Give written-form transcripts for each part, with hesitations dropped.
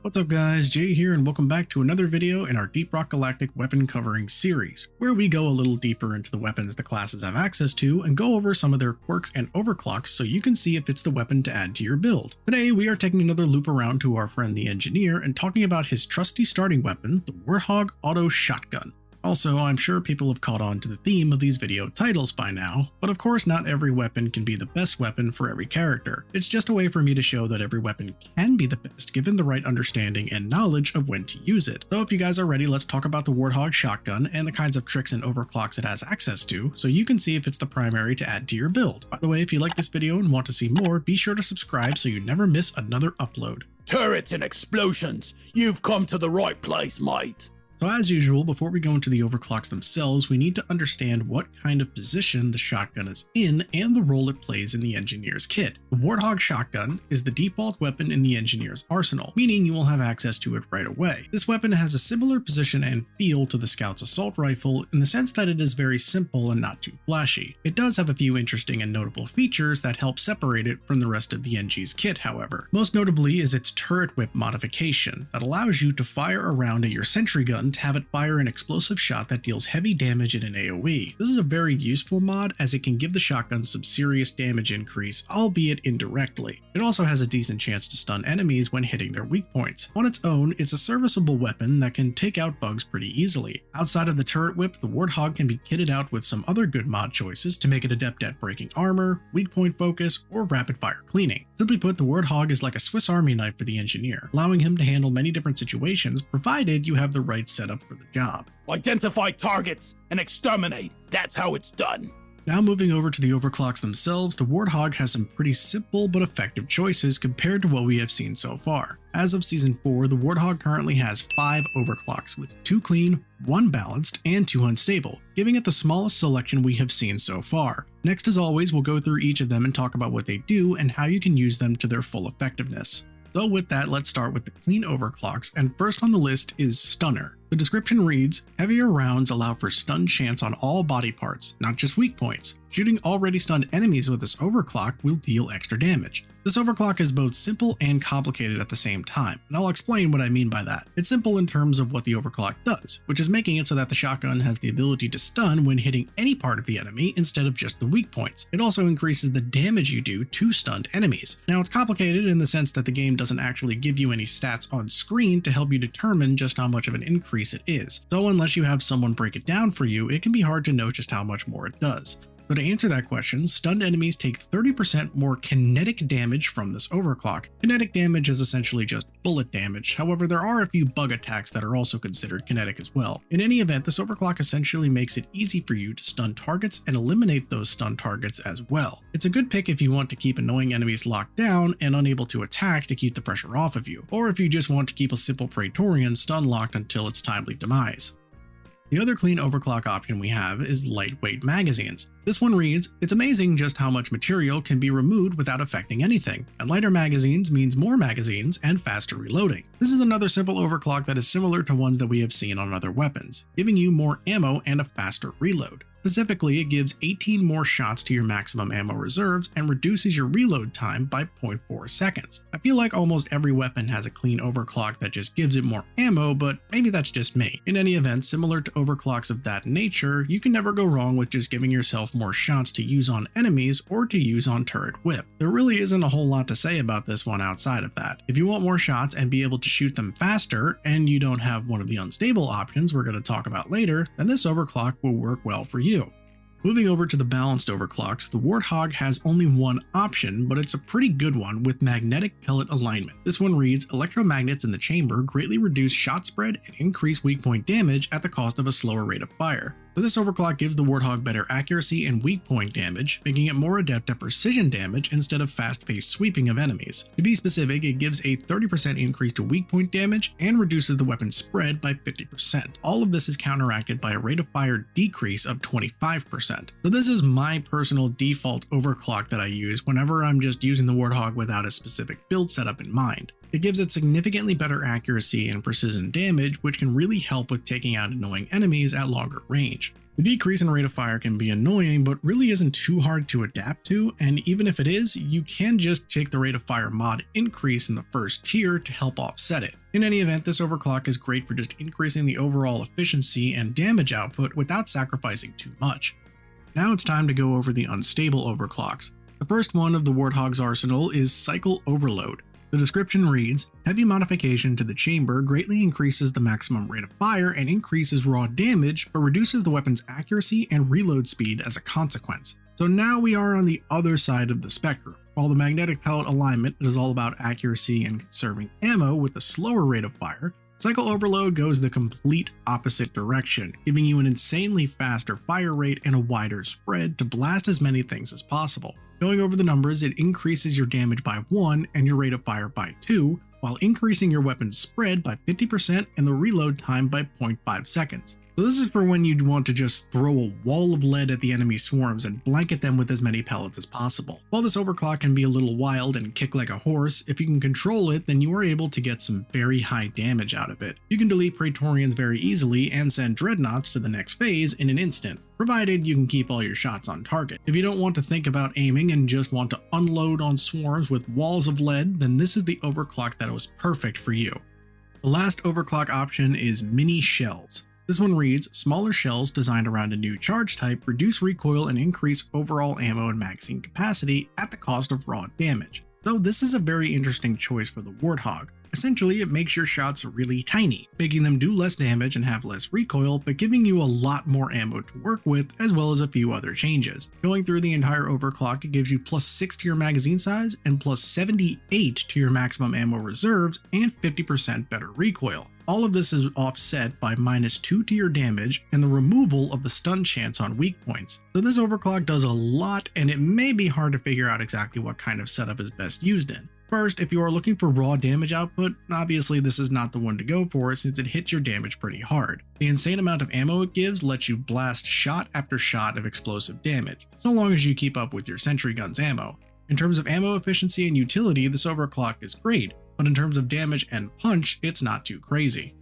What's up guys, Jay here and welcome back to another video in our Deep Rock Galactic weapon covering series, where we go a little deeper into the weapons the classes have access to and go over some of their quirks and overclocks so you can see if it's the weapon to add to your build. Today we are taking another loop around to our friend the engineer and talking about his trusty starting weapon, the Warthog Auto Shotgun. Also, I'm sure people have caught on to the theme of these video titles by now, but of course not every weapon can be the best weapon for every character. It's just a way for me to show that every weapon can be the best given the right understanding and knowledge of when to use it. So if you guys are ready, let's talk about the Warthog shotgun and the kinds of tricks and overclocks it has access to, so you can see if it's the primary to add to your build. By the way, if you like this video and want to see more, be sure to subscribe so you never miss another upload. Turrets and explosions! You've come to the right place, mate! So as usual, before we go into the overclocks themselves, we need to understand what kind of position the shotgun is in and the role it plays in the engineer's kit. The Warthog shotgun is the default weapon in the engineer's arsenal, meaning you will have access to it right away. This weapon has a similar position and feel to the scout's assault rifle in the sense that it is very simple and not too flashy. It does have a few interesting and notable features that help separate it from the rest of the NG's kit, however. Most notably is its turret whip modification that allows you to fire a round at your sentry gun to have it fire an explosive shot that deals heavy damage in an AoE. This is a very useful mod as it can give the shotgun some serious damage increase, albeit indirectly. It also has a decent chance to stun enemies when hitting their weak points. On its own, it's a serviceable weapon that can take out bugs pretty easily. Outside of the turret whip, the Warthog can be kitted out with some other good mod choices to make it adept at breaking armor, weak point focus, or rapid fire cleaning. Simply put, the Warthog is like a Swiss Army knife for the engineer, allowing him to handle many different situations provided you have the right setup for the job. Identify targets and exterminate. That's how it's done. Now moving over to the overclocks themselves, the Warthog has some pretty simple but effective choices compared to what we have seen so far. As of Season 4, the Warthog currently has 5 overclocks, with 2 clean, 1 balanced, and 2 unstable, giving it the smallest selection we have seen so far. Next, as always, we'll go through each of them and talk about what they do and how you can use them to their full effectiveness. So with that, let's start with the clean overclocks, and first on the list is Stunner. The description reads, heavier rounds allow for stun chance on all body parts, not just weak points. Shooting already stunned enemies with this overclock will deal extra damage. This overclock is both simple and complicated at the same time, and I'll explain what I mean by that. It's simple in terms of what the overclock does, which is making it so that the shotgun has the ability to stun when hitting any part of the enemy instead of just the weak points. It also increases the damage you do to stunned enemies. Now it's complicated in the sense that the game doesn't actually give you any stats on screen to help you determine just how much of an increase it is. So unless you have someone break it down for you, it can be hard to know just how much more it does. So to answer that question, stunned enemies take 30% more kinetic damage from this overclock. Kinetic damage is essentially just bullet damage, however there are a few bug attacks that are also considered kinetic as well. In any event, this overclock essentially makes it easy for you to stun targets and eliminate those stun targets as well. It's a good pick if you want to keep annoying enemies locked down and unable to attack to keep the pressure off of you, or if you just want to keep a simple Praetorian stun locked until its timely demise. The other clean overclock option we have is lightweight magazines. This one reads, it's amazing just how much material can be removed without affecting anything, and lighter magazines means more magazines and faster reloading. This is another simple overclock that is similar to ones that we have seen on other weapons, giving you more ammo and a faster reload. Specifically, it gives 18 more shots to your maximum ammo reserves and reduces your reload time by 0.4 seconds. I feel like almost every weapon has a clean overclock that just gives it more ammo, but maybe that's just me. In any event, similar to overclocks of that nature, you can never go wrong with just giving yourself more shots to use on enemies or to use on turret whip. There really isn't a whole lot to say about this one outside of that. If you want more shots and be able to shoot them faster, and you don't have one of the unstable options we're going to talk about later, then this overclock will work well for you. Moving over to the balanced overclocks, the Warthog has only one option, but it's a pretty good one with magnetic pellet alignment. This one reads, electromagnets in the chamber greatly reduce shot spread and increase weak point damage at the cost of a slower rate of fire. So this overclock gives the Warthog better accuracy and weak point damage, making it more adept at precision damage instead of fast-paced sweeping of enemies. To be specific, it gives a 30% increase to weak point damage and reduces the weapon's spread by 50%. All of this is counteracted by a rate of fire decrease of 25%. So this is my personal default overclock that I use whenever I'm just using the Warthog without a specific build setup in mind. It gives it significantly better accuracy and precision damage, which can really help with taking out annoying enemies at longer range. The decrease in rate of fire can be annoying, but really isn't too hard to adapt to, and even if it is, you can just take the rate of fire mod increase in the first tier to help offset it. In any event, this overclock is great for just increasing the overall efficiency and damage output without sacrificing too much. Now it's time to go over the unstable overclocks. The first one of the Warthog's arsenal is Cycle Overload. The description reads, heavy modification to the chamber greatly increases the maximum rate of fire and increases raw damage, but reduces the weapon's accuracy and reload speed as a consequence. So now we are on the other side of the spectrum. While the magnetic pellet alignment is all about accuracy and conserving ammo with a slower rate of fire, Cycle Overload goes the complete opposite direction, giving you an insanely faster fire rate and a wider spread to blast as many things as possible. Going over the numbers, it increases your damage by 1 and your rate of fire by 2, while increasing your weapon's spread by 50% and the reload time by 0.5 seconds. So this is for when you'd want to just throw a wall of lead at the enemy swarms and blanket them with as many pellets as possible. While this overclock can be a little wild and kick like a horse, if you can control it, then you are able to get some very high damage out of it. You can delete Praetorians very easily and send Dreadnoughts to the next phase in an instant, provided you can keep all your shots on target. If you don't want to think about aiming and just want to unload on swarms with walls of lead, then this is the overclock that was perfect for you. The last overclock option is Mini Shells. This one reads, smaller shells designed around a new charge type reduce recoil and increase overall ammo and magazine capacity at the cost of raw damage. So this is a very interesting choice for the Warthog. Essentially, it makes your shots really tiny, making them do less damage and have less recoil, but giving you a lot more ammo to work with, as well as a few other changes. Going through the entire overclock, it gives you +6 to your magazine size and +78 to your maximum ammo reserves and 50% better recoil. All of this is offset by -2 to your damage and the removal of the stun chance on weak points. So this overclock does a lot, and it may be hard to figure out exactly what kind of setup is best used in. First, if you are looking for raw damage output, obviously this is not the one to go for since it hits your damage pretty hard. The insane amount of ammo it gives lets you blast shot after shot of explosive damage, so long as you keep up with your sentry gun's ammo. In terms of ammo efficiency and utility, this overclock is great, but in terms of damage and punch, it's not too crazy.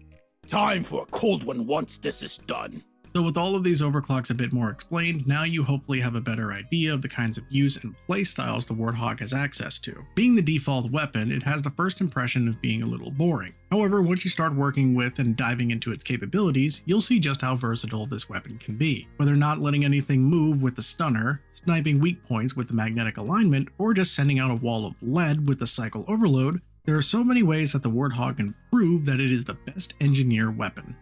Time for a cold one once this is done. So with all of these overclocks a bit more explained, now you hopefully have a better idea of the kinds of use and play styles the Warthog has access to. Being the default weapon, it has the first impression of being a little boring. However, once you start working with and diving into its capabilities, you'll see just how versatile this weapon can be. Whether not letting anything move with the stunner, sniping weak points with the magnetic alignment, or just sending out a wall of lead with the Cycle Overload, there are so many ways that the Warthog can prove that it is the best engineered weapon.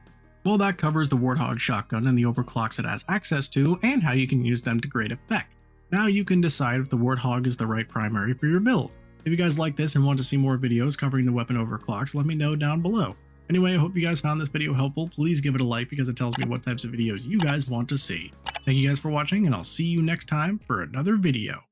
Well, that covers the Warthog shotgun and the overclocks it has access to and how you can use them to great effect. Now you can decide if the Warthog is the right primary for your build. If you guys like this and want to see more videos covering the weapon overclocks, let me know down below. Anyway, I hope you guys found this video helpful. Please give it a like because it tells me what types of videos you guys want to see. Thank you guys for watching, and I'll see you next time for another video.